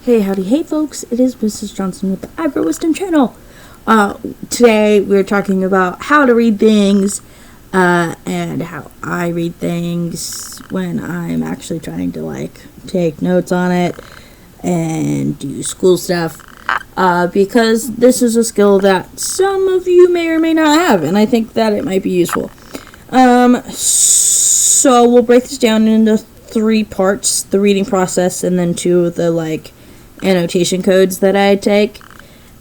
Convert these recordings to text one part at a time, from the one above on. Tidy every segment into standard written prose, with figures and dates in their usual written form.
Hey, howdy, hey folks, it is Mrs. Johnson with the Agro Wisdom channel. Today we're talking about how to read things, and how I read things when I'm actually trying to, take notes on it and do school stuff, because this is a skill that some of you may or may not have, and I think that it might be useful. So we'll break this down into 3 parts: the reading process, and then 2 of the, annotation codes that I take,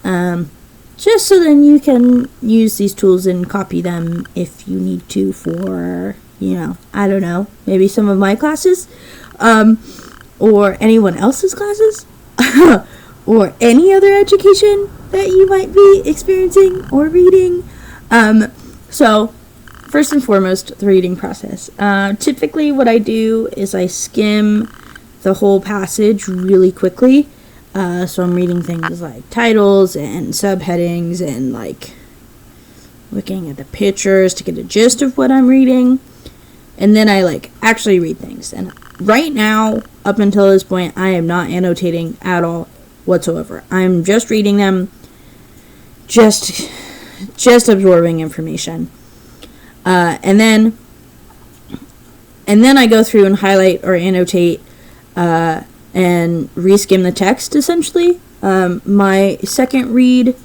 just so then you can use these tools and copy them if you need to for, I don't know, maybe some of my classes, or anyone else's classes, or any other education that you might be experiencing or reading. So first and foremost, the reading process. Typically what I do is I skim the whole passage really quickly. So I'm reading things like titles and subheadings and looking at the pictures to get a gist of what I'm reading. And then I actually read things. And right now, up until this point, I am not annotating at all whatsoever. I'm just reading them, just absorbing information. And then I go through and highlight or annotate, and reskim the text, essentially. My second read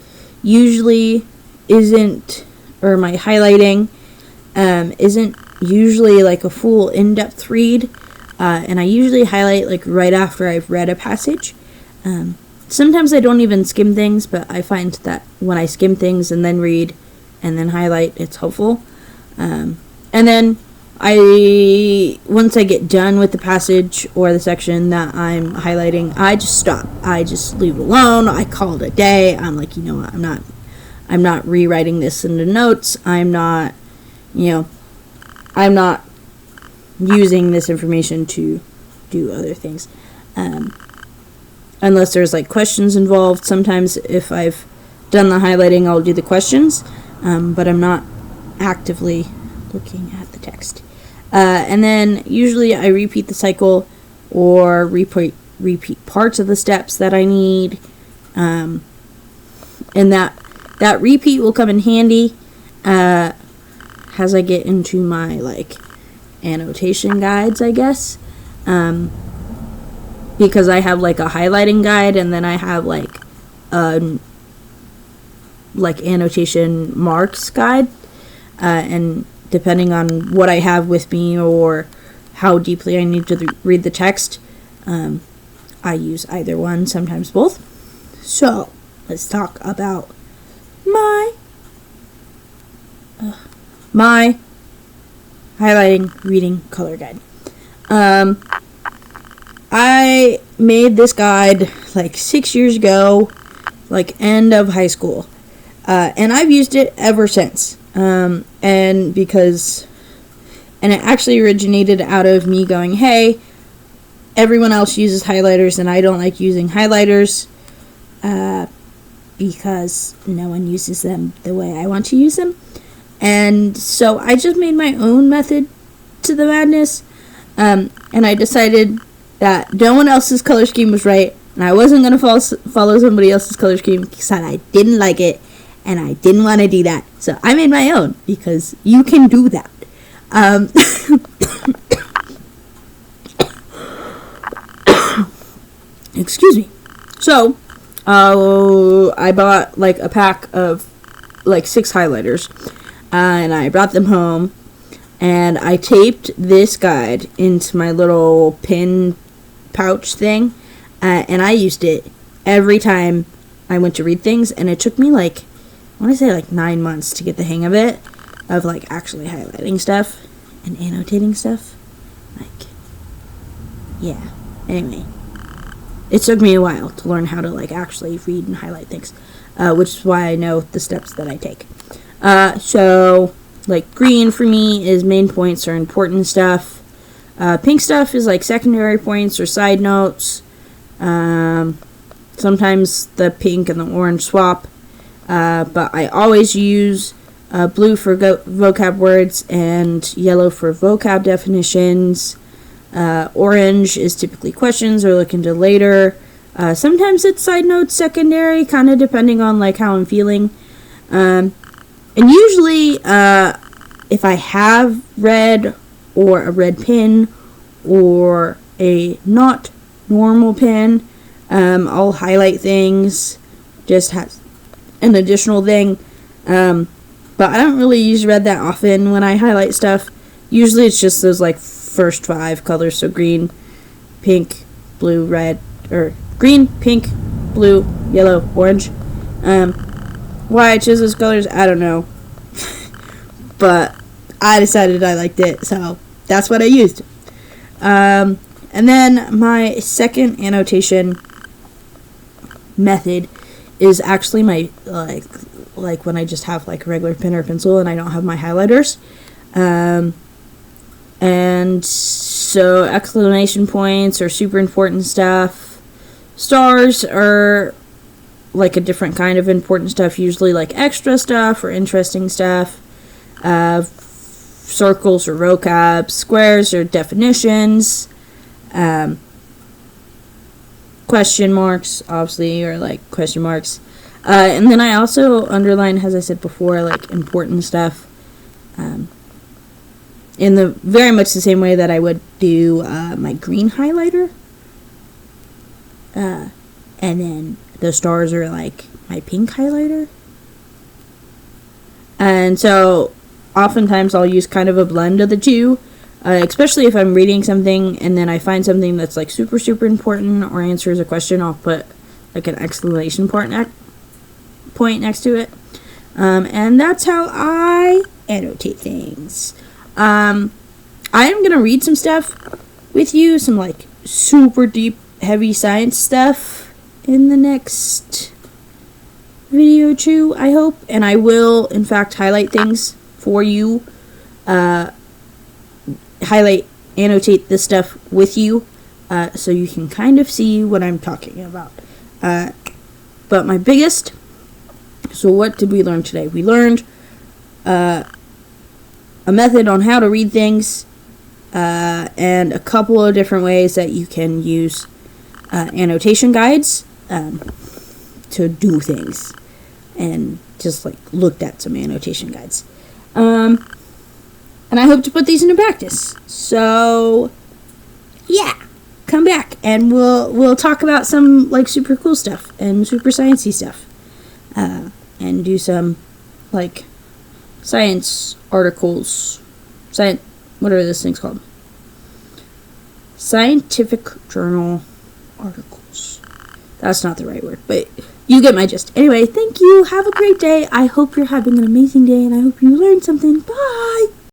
usually isn't, or my highlighting isn't usually a full in-depth read, and I usually highlight right after I've read a passage. Sometimes I don't even skim things, but I find that when I skim things and then read and then highlight, it's helpful. And then once I get done with the passage or the section that I'm highlighting, I just stop. I just leave it alone. I call it a day. I'm like, you know what, I'm not rewriting this into notes. I'm not using this information to do other things. Unless there's questions involved. Sometimes if I've done the highlighting, I'll do the questions. But I'm not actively looking at the text. And then usually I repeat the cycle or repeat parts of the steps that I need. And that repeat will come in handy as I get into my annotation guides, I guess. Because I have a highlighting guide, and then I have annotation marks guide, and depending on what I have with me or how deeply I need to read the text, I use either one, sometimes both. So, let's talk about my highlighting reading color guide. I made this guide 6 years ago, end of high school, and I've used it ever since. And it actually originated out of me going, hey, everyone else uses highlighters and I don't like using highlighters, because no one uses them the way I want to use them. And so I just made my own method to the madness, and I decided that no one else's color scheme was right, and I wasn't going to follow somebody else's color scheme because I didn't like it. And I didn't want to do that. So I made my own, because you can do that. Excuse me. So, I bought a pack of 6 highlighters. And I brought them home. And I taped this guide into my little pin pouch thing. And I used it every time I went to read things. And it took me I want to say 9 months to get the hang of it, of actually highlighting stuff and annotating stuff. Yeah. Anyway, it took me a while to learn how to actually read and highlight things, which is why I know the steps that I take. So green for me is main points or important stuff. Pink stuff is secondary points or side notes. Sometimes the pink and the orange swap. But I always use blue for vocab words and yellow for vocab definitions. Orange is typically questions or look into later. Sometimes it's side notes, secondary, kind of depending on like how I'm feeling. And usually, if I have red or a red pin or a not normal pin, I'll highlight things, just have an additional thing. But I don't really use red that often when I highlight stuff. Usually it's just those like first 5 colors, so green, pink, blue, red, or green, pink, blue, yellow, orange. Why I chose those colors, I don't know. But I decided I liked it, so that's what I used. And then my second annotation method is actually my like when I just have like a regular pen or pencil and I don't have my highlighters. And so exclamation points are super important stuff. Stars are like a different kind of important stuff, usually like extra stuff or interesting stuff. Circles or vocab. Squares are definitions. Question marks, obviously, or like question marks. And then I also underline, as I said before, like important stuff. In the very much the same way that I would do my green highlighter. And then the stars are like my pink highlighter. And so oftentimes I'll use kind of a blend of the two, especially if I'm reading something and then I find something that's like super, super important or answers a question, I'll put like an exclamation point next to it. And that's how I annotate things. I am going to read some stuff with you, some like super deep, heavy science stuff in the next video too, I hope. And I will, in fact, highlight things for you. Annotate this stuff with you, so you can kind of see what I'm talking about. But my biggest... So what did we learn today? We learned a method on how to read things, and a couple of different ways that you can use annotation guides to do things, and just like looked at some annotation guides. And I hope to put these into practice. So yeah, come back and we'll talk about some like super cool stuff and super sciencey stuff, and do some like science articles. What are those things called? Scientific journal articles. That's not the right word, but you get my gist. Anyway, thank you. Have a great day. I hope you're having an amazing day, and I hope you learned something. Bye.